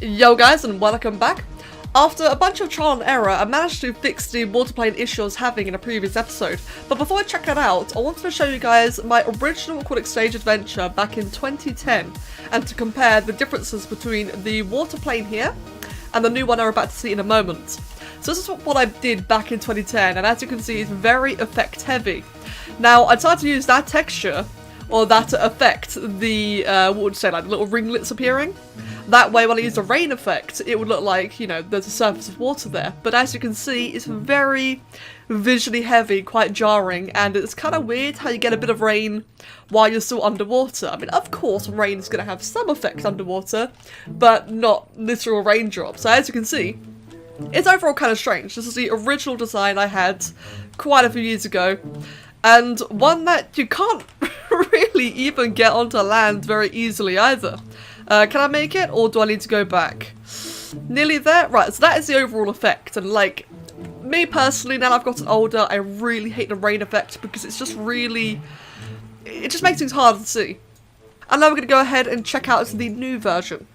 Yo guys, and welcome back. After a bunch of trial and error, I managed to fix the water plane issue I was having in a previous episode. But before I check that out, I wanted to show you guys my original Aquatic Stage adventure back in 2010 and to compare the differences between the water plane here and the new one we're about to see in a moment. So this is what I did back in 2010, and as you can see, it's very effect heavy. Now, I decided to use that texture, or that effect, the, what would you say, like little ringlets appearing. That way, when I use the rain effect, it would look like, you know, there's a surface of water there. But as you can see, it's very visually heavy, quite jarring, and it's kind of weird how you get a bit of rain while you're still underwater. I mean, of course, rain is going to have some effect underwater, but not literal raindrops. So as you can see, it's overall kind of strange. This is the original design I had quite a few years ago, and one that you can't really even get onto land very easily either. Can I make it, or do I need to go back? Nearly there? Right, so that is the overall effect, and like, me personally, now that I've gotten older, I really hate the rain effect because it's just really, it just makes things harder to see. And now we're going to go ahead and check out the new version.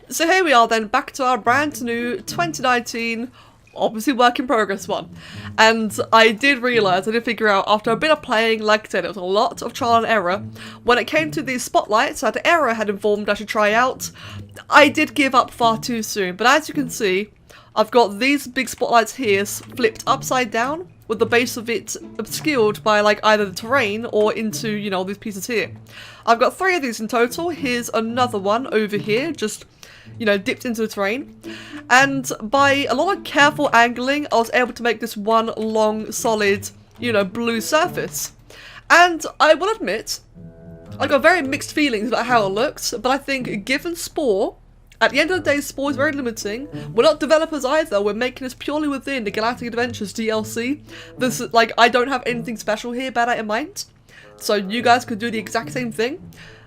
So here we are then, back to our brand new 2019, obviously work in progress one. And I did realise, I did figure out after a bit of playing, like I said, it was a lot of trial and error. When it came to these spotlights that Error had informed I should try out, I did give up far too soon. But as you can see, I've got these big spotlights here flipped upside down, with the base of it obscured by like either the terrain or into, you know, these pieces here. I've got 3 of these in total. Here's another one over here, just, you know, dipped into the terrain. And by a lot of careful angling, I was able to make this one long, solid, you know, blue surface. And I will admit, I got very mixed feelings about how it looks, but I think given Spore, at the end of the day, Spore is very limiting. We're not developers either, we're making this purely within the Galactic Adventures DLC. This is, like, I don't have anything special here, bear that in mind. So you guys could do the exact same thing.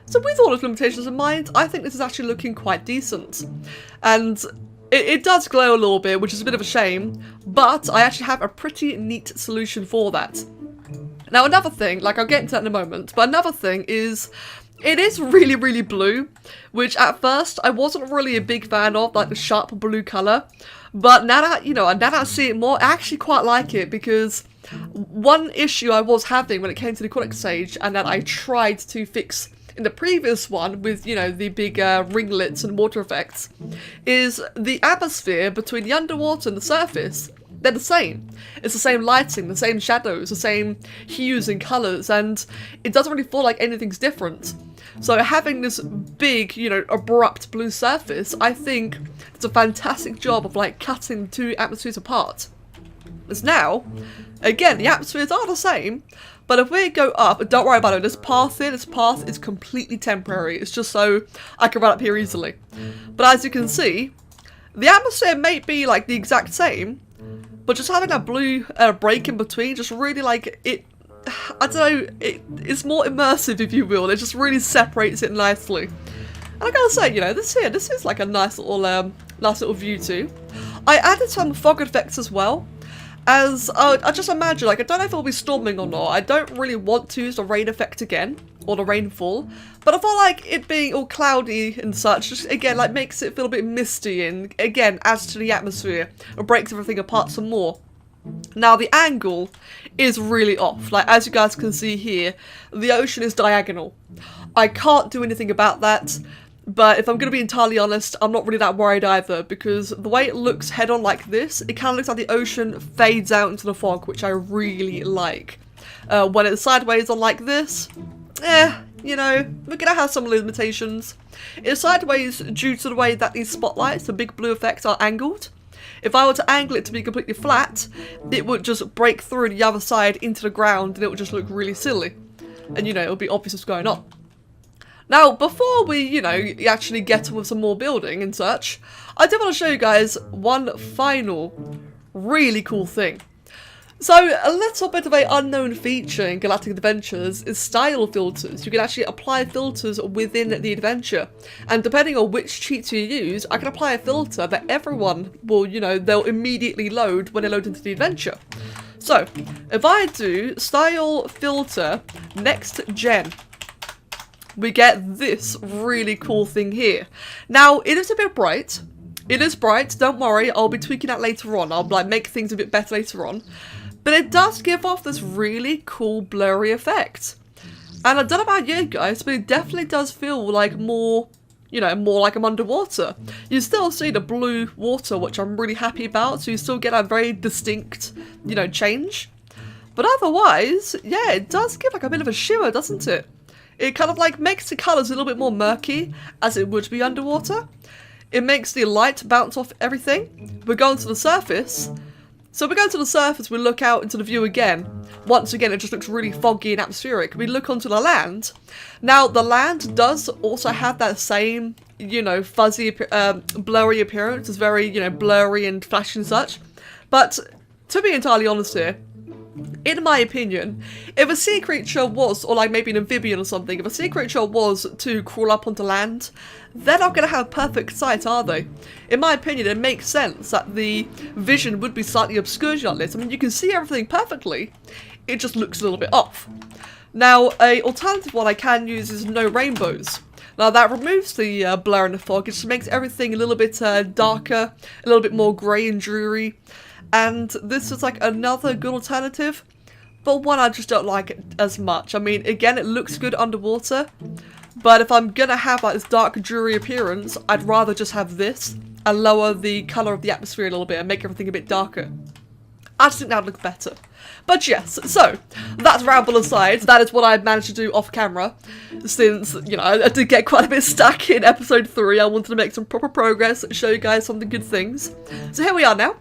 So with all those limitations in mind, I think this is actually looking quite decent. And it does glow a little bit, which is a bit of a shame, but I actually have a pretty neat solution for that. Now another thing, like I'll get into that in a moment, but another thing is, it is really, really blue, which at first I wasn't really a big fan of, like the sharp blue colour. But now that, you know, now that I see it more, I actually quite like it, because one issue I was having when it came to the Aquatic Stage, and that I tried to fix in the previous one with, you know, the big ringlets and water effects, is the atmosphere between the underwater and the surface. They're the same. It's the same lighting, the same shadows, the same hues and colours, and it doesn't really feel like anything's different. So having this big, you know, abrupt blue surface, I think it's a fantastic job of like cutting the two atmospheres apart. As now, again, the atmospheres are the same, but if we go up, and don't worry about it, this path is completely temporary. It's just so I can run up here easily. But as you can see, the atmosphere may be like the exact same, but just having that blue break in between just really, like, it, I don't know, it's more immersive, if you will. It just really separates it nicely. And I gotta say, you know, this is like a nice little view too. I added some fog effects as well. As, I just imagine, like, I don't know if it'll be storming or not. I don't really want to use the rain effect again, or the rainfall. But I feel like it being all cloudy and such, just, again, like, makes it feel a bit misty, and, again, adds to the atmosphere, and breaks everything apart some more. Now, the angle is really off. Like, as you guys can see here, the ocean is diagonal. I can't do anything about that. But if I'm going to be entirely honest, I'm not really that worried either, because the way it looks head-on like this, it kind of looks like the ocean fades out into the fog, which I really like. When it's sideways on like this, you know, we're going to have some limitations. It's sideways due to the way that these spotlights, the big blue effects, are angled. If I were to angle it to be completely flat, it would just break through the other side into the ground, and it would just look really silly. And, you know, it would be obvious what's going on. Now, before we, you know, actually get on with some more building and such, I do want to show you guys one final really cool thing. So, a little bit of an unknown feature in Galactic Adventures is style filters. You can actually apply filters within the adventure. And depending on which cheats you use, I can apply a filter that everyone will, you know, they'll immediately load when they load into the adventure. So, if I do style filter next gen, we get this really cool thing here. Now, it is a bit bright, It is bright, don't worry, I'll be tweaking that later on. I'll like make things a bit better later on. But it does give off this really cool blurry effect. And I don't know about you guys, but it definitely does feel like more, you know, more like I'm underwater. You still see the blue water, which I'm really happy about, so you still get a very distinct, you know, change. But otherwise, yeah, it does give like a bit of a shimmer, doesn't it? It kind of like makes the colours a little bit more murky, as it would be underwater. It makes the light bounce off everything. We're going to the surface. So we go to the surface, we look out into the view again. Once again, it just looks really foggy and atmospheric. We look onto the land. Now, the land does also have that same, you know, fuzzy, blurry appearance. It's very, you know, blurry and flashy and such. But, to be entirely honest here, in my opinion, if a sea creature was, or like maybe an amphibian or something, if a sea creature was to crawl up onto land, they're not going to have perfect sight, are they? In my opinion, it makes sense that the vision would be slightly obscured like this. I mean, you can see everything perfectly, it just looks a little bit off. Now, an alternative one I can use is no rainbows. Now that removes the blur and the fog, it just makes everything a little bit darker, a little bit more grey and dreary. And this is like another good alternative, but one I just don't like it as much. I mean, again, it looks good underwater, but if I'm gonna have like this dark, dreary appearance, I'd rather just have this and lower the colour of the atmosphere a little bit and make everything a bit darker. I just think that would look better. But yes, so that's ramble aside. That is what I managed to do off camera, since, you know, I did get quite a bit stuck in episode 3. I wanted to make some proper progress, show you guys some of the good things. So here we are now.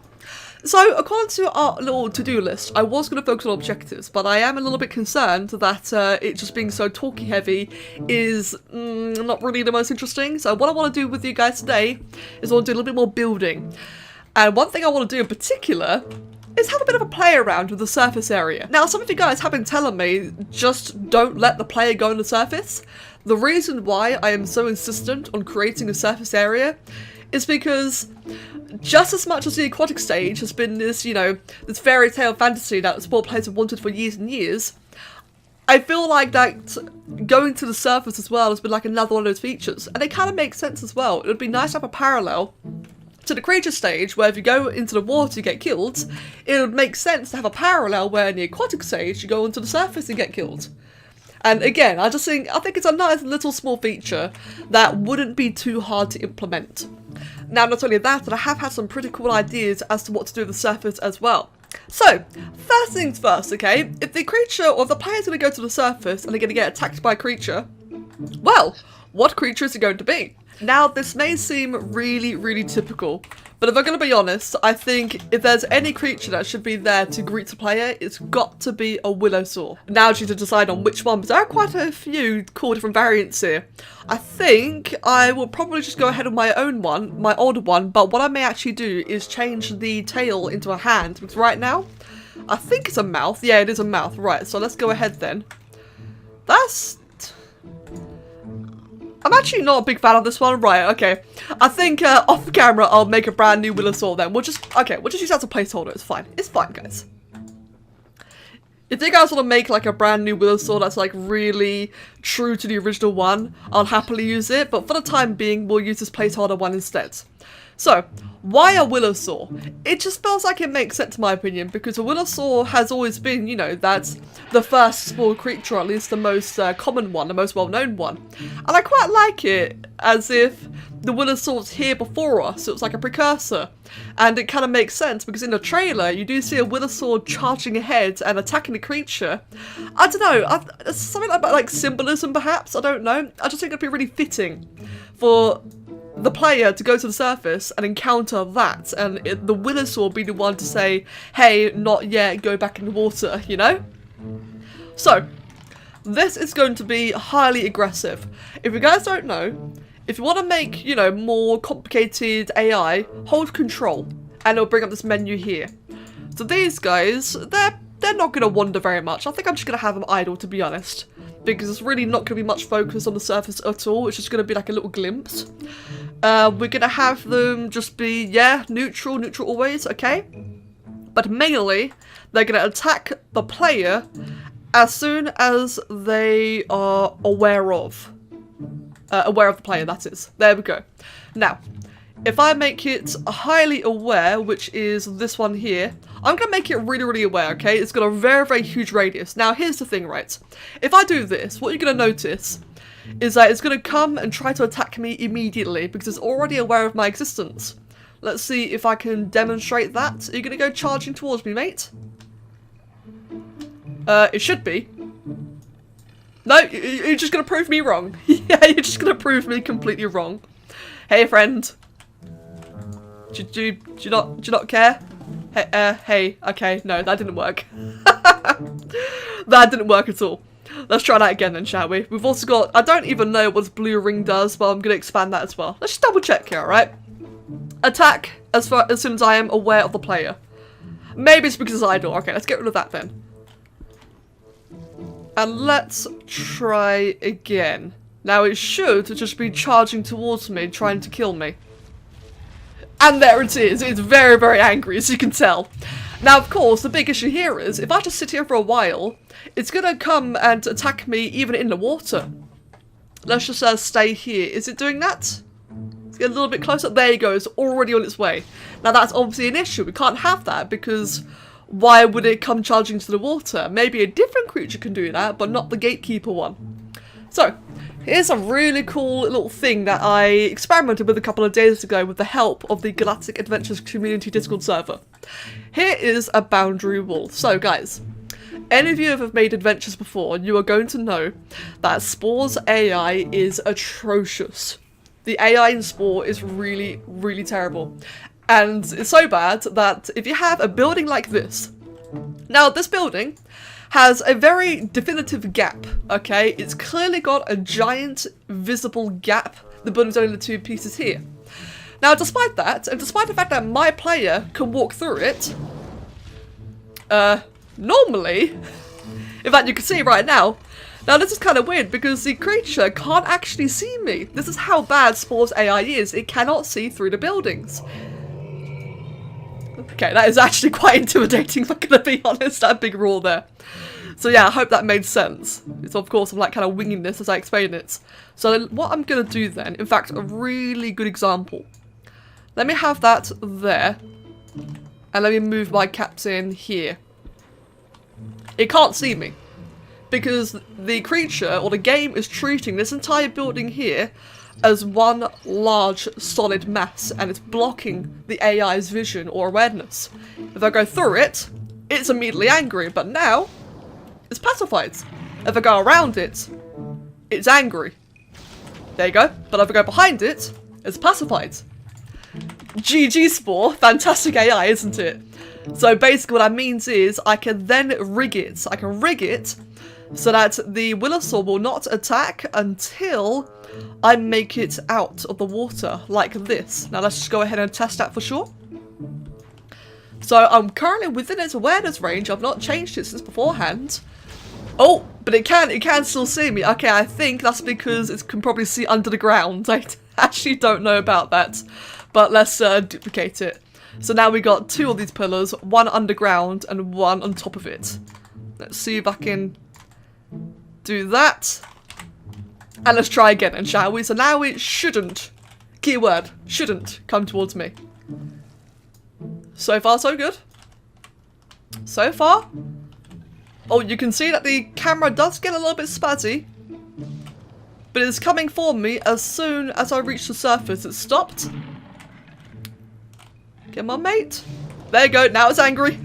So, according to our little to-do list, I was going to focus on objectives, but I am a little bit concerned that it just being so talky heavy is not really the most interesting. So what I want to do with you guys today is I want to do a little bit more building. And one thing I want to do in particular is have a bit of a play around with the surface area. Now, some of you guys have been telling me, just don't let the player go on the surface. The reason why I am so insistent on creating a surface area is because just as much as the aquatic stage has been this, you know, this fairy tale fantasy that sport players have wanted for years and years, I feel like that going to the surface as well has been like another one of those features. And it kind of makes sense as well. It would be nice to have a parallel to the creature stage, where if you go into the water you get killed. It would make sense to have a parallel where in the aquatic stage you go onto the surface and get killed. And again, I think it's a nice little small feature that wouldn't be too hard to implement. Now, not only that, but I have had some pretty cool ideas as to what to do with the surface as well. So, first things first, okay? If the creature or the player's going to go to the surface and they're going to get attacked by a creature, well, what creature is it going to be? Now, this may seem really, really typical, but if I'm going to be honest, I think if there's any creature that should be there to greet the player, it's got to be a willow saw. Now I need to decide on which one, but there are quite a few cool different variants here. I think I will probably just go ahead with my own one, my older one, but what I may actually do is change the tail into a hand, because right now, I think it's a mouth. Yeah, it is a mouth. Right, so let's go ahead then. I'm actually not a big fan of this one. Right, okay. I think off camera I'll make a brand new willow saw then. We'll just use that as a placeholder. It's fine. It's fine, guys. If you guys want to make like a brand new willow saw that's like really true to the original one, I'll happily use it. But for the time being, we'll use this placeholder one instead. So, why a willow saw? It just feels like it makes sense in my opinion, because a willow saw has always been, you know, that's the first small creature, at least the most common one, the most well-known one. And I quite like it as if the willow saw was here before us, so it's like a precursor. And it kind of makes sense, because in the trailer, you do see a willow saw charging ahead and attacking the creature. I don't know, something like symbolism perhaps, I don't know. I just think it'd be really fitting for the player to go to the surface and encounter that, and the willow saw be the one to say, hey, not yet, go back in the water, you know? So, this is going to be highly aggressive. If you guys don't know, if you want to make, you know, more complicated AI, hold control, and it'll bring up this menu here. So these guys, they're not going to wander very much. I think I'm just going to have them idle, to be honest, because it's really not going to be much focus on the surface at all. It's just going to be like a little glimpse. We're going to have them just be, yeah, neutral always, okay? But mainly, they're going to attack the player as soon as they are aware of the player, that is. There we go. Now, if I make it highly aware, which is this one here, I'm going to make it really, really aware, okay? It's got a very, very huge radius. Now, here's the thing, right? If I do this, what you're going to notice is that it's going to come and try to attack me immediately because it's already aware of my existence. Let's see if I can demonstrate that. Are you going to go charging towards me, mate? It should be. No, you're just going to prove me wrong. Yeah, you're just going to prove me completely wrong. Hey, friend. Do you not care? Hey, okay, no, that didn't work. That didn't work at all. Let's try that again then, shall we? We've also got, I don't even know what this blue ring does, but I'm going to expand that as well. Let's just double check here, alright? Attack as soon as I am aware of the player. Maybe it's because it's idle. Okay, let's get rid of that then. And let's try again. Now it should just be charging towards me, trying to kill me. And there it is. It's very, very angry, as you can tell. Now, of course, the big issue here is, if I just sit here for a while, it's going to come and attack me even in the water. Let's just stay here. Is it doing that? Let's get a little bit closer. There you go. It's already on its way. Now, that's obviously an issue. We can't have that, because why would it come charging to the water? Maybe a different creature can do that, but not the gatekeeper one. So, here's a really cool little thing that I experimented with a couple of days ago with the help of the Galactic Adventures community Discord server. Here is a boundary wall. So guys, any of you who have made adventures before, you are going to know that Spore's AI is atrocious. The AI in Spore is really, really terrible. And it's so bad that if you have a building like this, now this building has a very definitive gap, okay? It's clearly got a giant visible gap. The building's only the two pieces here. Now, despite that, and despite the fact that my player can walk through it, normally, in fact, you can see right now, now this is kind of weird because the creature can't actually see me. This is how bad Spore's AI is. It cannot see through the buildings. Okay, that is actually quite intimidating, if I'm going to be honest, that big roar there. So yeah, I hope that made sense. It's of course, I'm like kind of winging this as I explain it. So what I'm going to do then, in fact, a really good example. Let me have that there. And let me move my captain here. It can't see me. Because the creature, or the game, is treating this entire building here as one large solid mass, and it's blocking the AI's vision or awareness. If I go through it, it's immediately angry, but now it's pacified. If I go around it, it's angry. There you go. But if I go behind it, it's pacified. GG Spore, fantastic AI, isn't it? So basically what that means is I can then rig it. I can rig it so that the Willosaur will not attack until I make it out of the water, like this. Now let's just go ahead and test that for sure. So I'm currently within its awareness range. I've not changed it since beforehand. Oh, but it can still see me. Okay, I think that's because it can probably see under the ground. I actually don't know about that. But let's duplicate it. So now we got two of these pillars, one underground and one on top of it. Let's see if I can do that. And let's try again, and shall we? So now it shouldn't, keyword, shouldn't come towards me. So far, so good. So far. Oh, you can see that the camera does get a little bit spazzy. But it's coming for me as soon as I reach the surface. It stopped. Come on, mate. There you go. Now it's angry.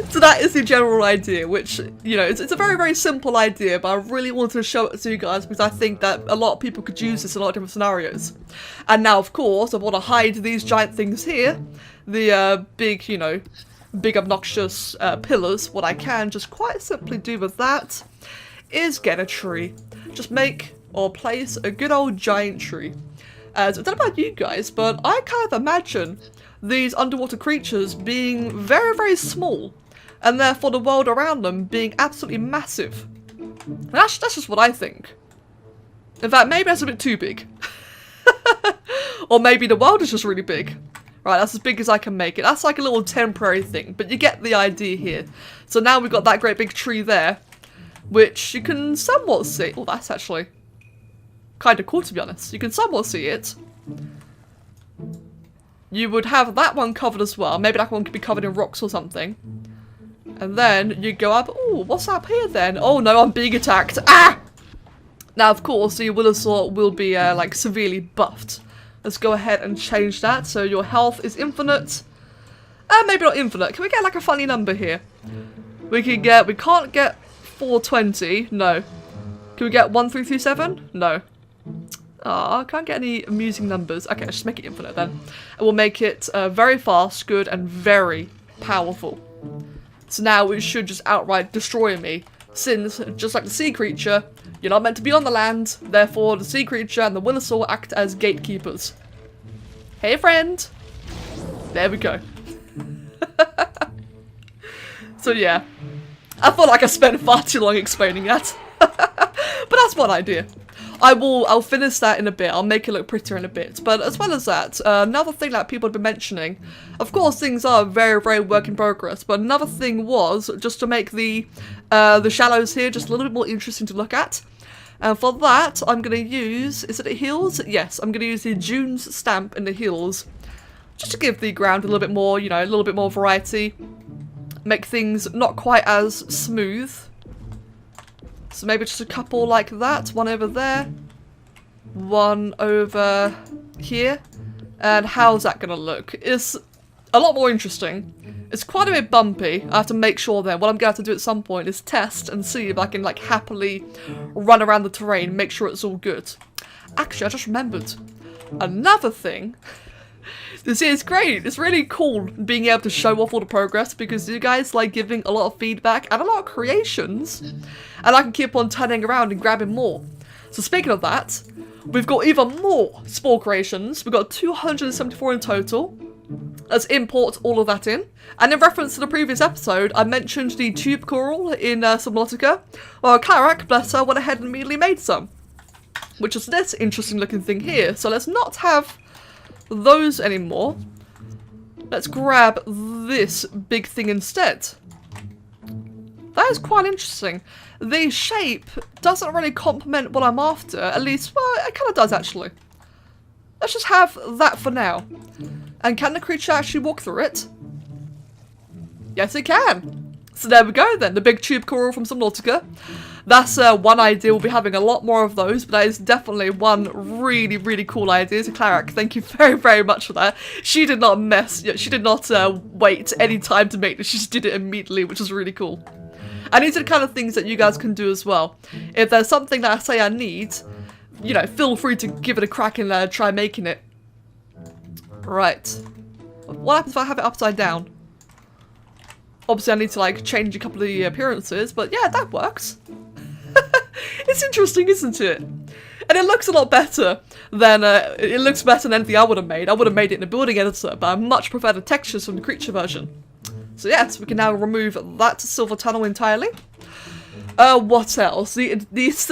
So that is the general idea, which, you know, it's a very, very simple idea, but I really wanted to show it to you guys because I think that a lot of people could use this in a lot of different scenarios. And now, of course, I want to hide these giant things here. The big, you know, big obnoxious pillars. What I can just quite simply do with that is get a tree. Just make or place a good old giant tree. As I don't know about you guys, but I kind of imagine these underwater creatures being very, very small, and therefore the world around them being absolutely massive. That's just what I think. In fact, maybe that's a bit too big. Or maybe the world is just really big. Right, that's as big as I can make it. That's like a little temporary thing, but you get the idea here. So now we've got that great big tree there, which you can somewhat see. Oh, that's actually kind of cool, to be honest. You can somewhat see it. you would have that one covered as well. Maybe that one could be covered in rocks or something. And then you go up. Oh, what's up here then? Oh no, I'm being attacked. Ah! Now, of course, your Willosaur will be like severely buffed. Let's go ahead and change that. So your health is infinite. Maybe not infinite. Can we get like a funny number here? We can't get 420. No. Can we get 1337? No. I can't get any amusing numbers. Okay, let's just make it infinite then. And we'll make it very fast, good, and very powerful. So now it should just outright destroy me. Since, just like the sea creature, you're not meant to be on the land. Therefore, the sea creature and the Willosaur act as gatekeepers. Hey, friend! There we go. So yeah. I feel like I spent far too long explaining that. But that's one idea. I'll finish that in a bit. I'll make it look prettier in a bit. But as well as that, another thing that people have been mentioning, of course things are very, very work in progress, but another thing was just to make the shallows here just a little bit more interesting to look at. And for that, I'm going to use, is it hills? Yes, I'm going to use the dunes stamp in the hills. Just to give the ground a little bit more, you know, a little bit more variety. Make things not quite as smooth. So maybe just a couple like that. One over there. One over here. And how's that going to look? It's a lot more interesting. It's quite a bit bumpy. I have to make sure then. What I'm going to have to do at some point is test and see if I can like happily run around the terrain, make sure it's all good. Actually, I just remembered. Another thing. This is great. It's really cool being able to show off all the progress because you guys like giving a lot of feedback and a lot of creations. And I can keep on turning around and grabbing more. So speaking of that, we've got even more Spore creations. We've got 274 in total. Let's import all of that in. And in reference to the previous episode, I mentioned the tube coral in Subnautica. Well, Karak, bless her, went ahead and immediately made some. Which is this interesting looking thing here. So let's not have those anymore. Let's grab this big thing instead. That is quite interesting. The shape doesn't really complement what I'm after. At least, well, it kind of does actually. Let's just have that for now. And can the creature actually walk through it? Yes, it can. So there we go then, the big tube coral from Subnautica. That's one idea. We'll be having a lot more of those, but that is definitely one really, really cool idea. So Clarac, thank you very, very much for that. She did not she did not wait any time to make this. She just did it immediately, which is really cool. And these are the kind of things that you guys can do as well. If there's something that I say I need, you know, feel free to give it a crack and try making it. Right. What happens if I have it upside down? Obviously, I need to, like, change a couple of the appearances, but yeah, that works. It's interesting, isn't it? And it looks a lot better than, it looks better than anything I would have made. I would have made it in a building editor, but I much prefer the textures from the creature version. So yes, we can now remove that silver tunnel entirely. What else? This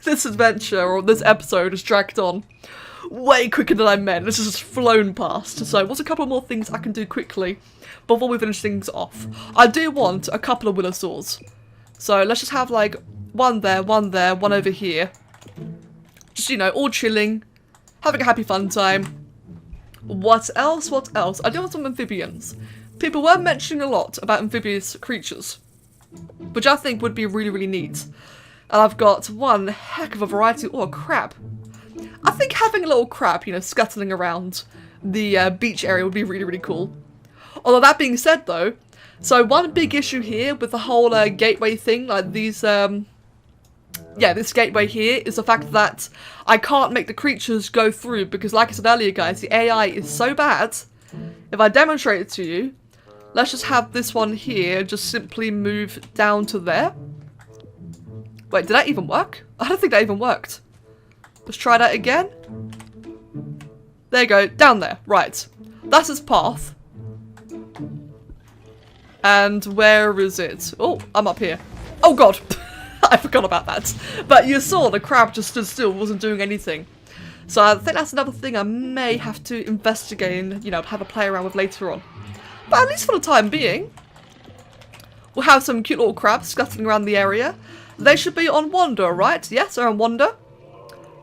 adventure, or this episode, has dragged on way quicker than I meant. This has just flown past. So what's a couple more things I can do quickly before we finish things off? I do want a couple of Willosaurs. So let's just have like one there, one over here. Just, you know, all chilling, having a happy fun time. What else? What else? I do want some amphibians. People were mentioning a lot about amphibious creatures, which I think would be really, really neat. And I've got one heck of a variety. Oh, a crab. I think having a little crab, you know, scuttling around the beach area would be really, really cool. Although that being said, though, so one big issue here with the whole gateway thing, like these, this gateway here, is the fact that I can't make the creatures go through because, like I said earlier, guys, the AI is so bad. If I demonstrate it to you, let's just have this one here just simply move down to there. Wait, did that even work? I don't think that even worked. Let's try that again. There you go, down there. Right. That's its path. And where is it? Oh, I'm up here. Oh god. I forgot about that. But you saw the crab just stood still, wasn't doing anything. So I think that's another thing I may have to investigate and, you know, have a play around with later on. But at least for the time being, we'll have some cute little crabs scuttling around the area. They should be on wander, right? Yes, they're on wander.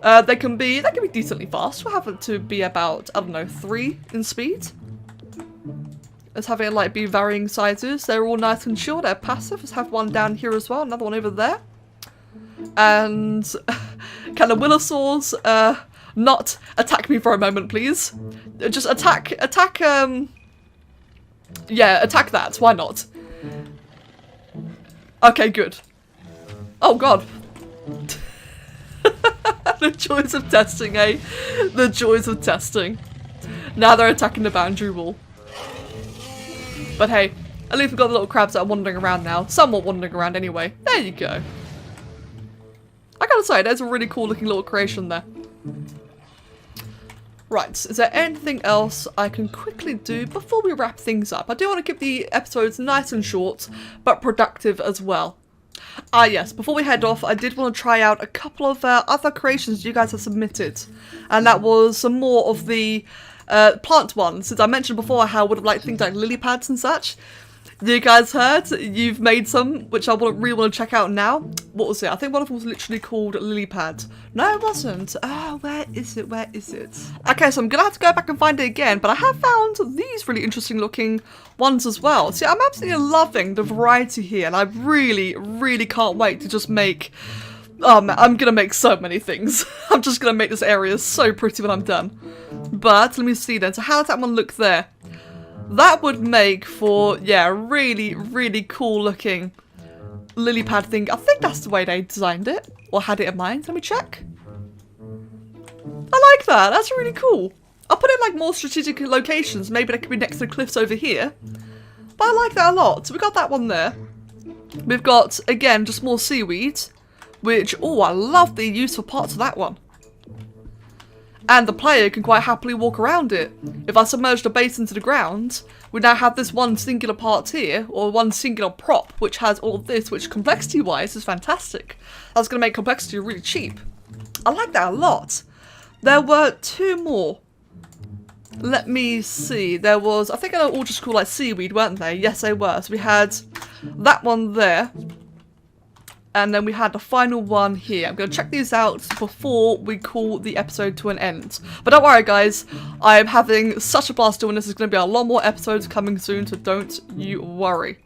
They can be decently fast. We'll have it to be about, I don't know, 3 in speed. Let's have it like be varying sizes. They're all nice and chill. They're passive. Let's have one down here as well. Another one over there. And can the Willosaurs not attack me for a moment, please? Just attack, yeah, attack that. Why not? Okay, good. Oh god. The joys of testing, eh? The joys of testing. Now they're attacking the boundary wall. But hey, at least we've got the little crabs that are wandering around now. Somewhat wandering around anyway. There you go. I gotta say, there's a really cool looking little creation there. Right, is there anything else I can quickly do before we wrap things up? I do want to keep the episodes nice and short, but productive as well. Ah yes, before we head off, I did want to try out a couple of other creations you guys have submitted. And that was some more of the plant ones, since I mentioned before how I would have liked things like lily pads and such. You guys heard, you've made some, which I really want to check out now. What was it? I think one of them was literally called lily pad. No, it wasn't. Oh, where is it? Where is it? Okay, so I'm going to have to go back and find it again, but I have found these really interesting looking ones as well. See, I'm absolutely loving the variety here, and I really, really can't wait to just make... Oh man, I'm going to make so many things. I'm just going to make this area so pretty when I'm done. But, let me see then. So how does that one look there? That would make for, yeah, really, really cool looking lily pad thing. I think that's the way they designed it, or had it in mind. Let me check. I like that. That's really cool. I'll put it in like more strategic locations. Maybe they could be next to the cliffs over here. But I like that a lot. So we got that one there. We've got, again, just more seaweed, which, oh, I love the useful parts of that one. And the player can quite happily walk around it. If I submerge the base into the ground, we now have this one singular part here, or one singular prop, which has all of this, which complexity-wise is fantastic. That's going to make complexity really cheap. I like that a lot. There were 2 more. Let me see. There was, I think they were all just called like seaweed, weren't they? Yes, they were. So we had that one there. And then we had the final one here. I'm going to check these out before we call the episode to an end. But don't worry, guys. I am having such a blast doing this. There's going to be a lot more episodes coming soon, so don't you worry.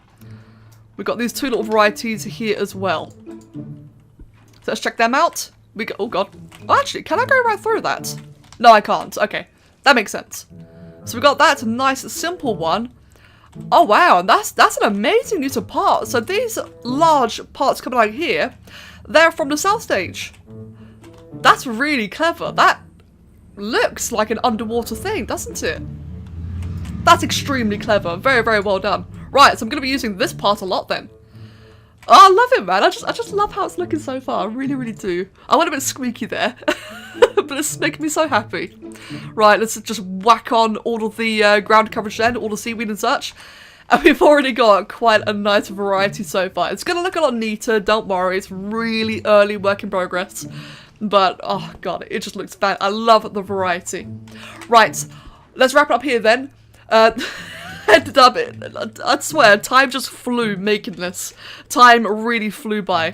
We've got these 2 little varieties here as well. So let's check them out. We go. Oh, God. Oh, actually, can I go right through that? No, I can't. Okay. That makes sense. So we got that. It's a nice, simple one. Oh wow, that's an amazing use of parts. So these large parts coming out here, they're from the south stage. That's really clever. That looks like an underwater thing, doesn't it? That's extremely clever. Very, very well done. Right, so I'm going to be using this part a lot then. Oh, I love it, man. I just love how it's looking so far. I really, really do. I went a bit squeaky there, but it's making me so happy. Right, let's just whack on all of the ground coverage then, all the seaweed and such. And we've already got quite a nice variety so far. It's going to look a lot neater, don't worry. It's really early work in progress. But, oh god, it just looks fun. I love the variety. Right, let's wrap it up here then. Ended up, I swear, time just flew making this. Time really flew by.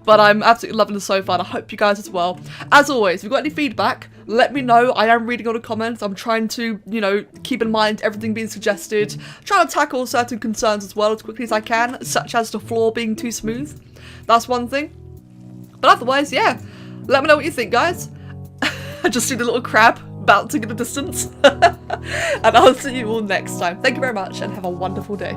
But I'm absolutely loving this so far, and I hope you guys as well. As always, if you've got any feedback, let me know. I am reading all the comments. I'm trying to, you know, keep in mind everything being suggested. Trying to tackle certain concerns as well as quickly as I can, such as the floor being too smooth. That's one thing. But otherwise, yeah. Let me know what you think, guys. I just see the little crab bouncing in the distance. And I'll see you all next time. Thank you very much, and have a wonderful day.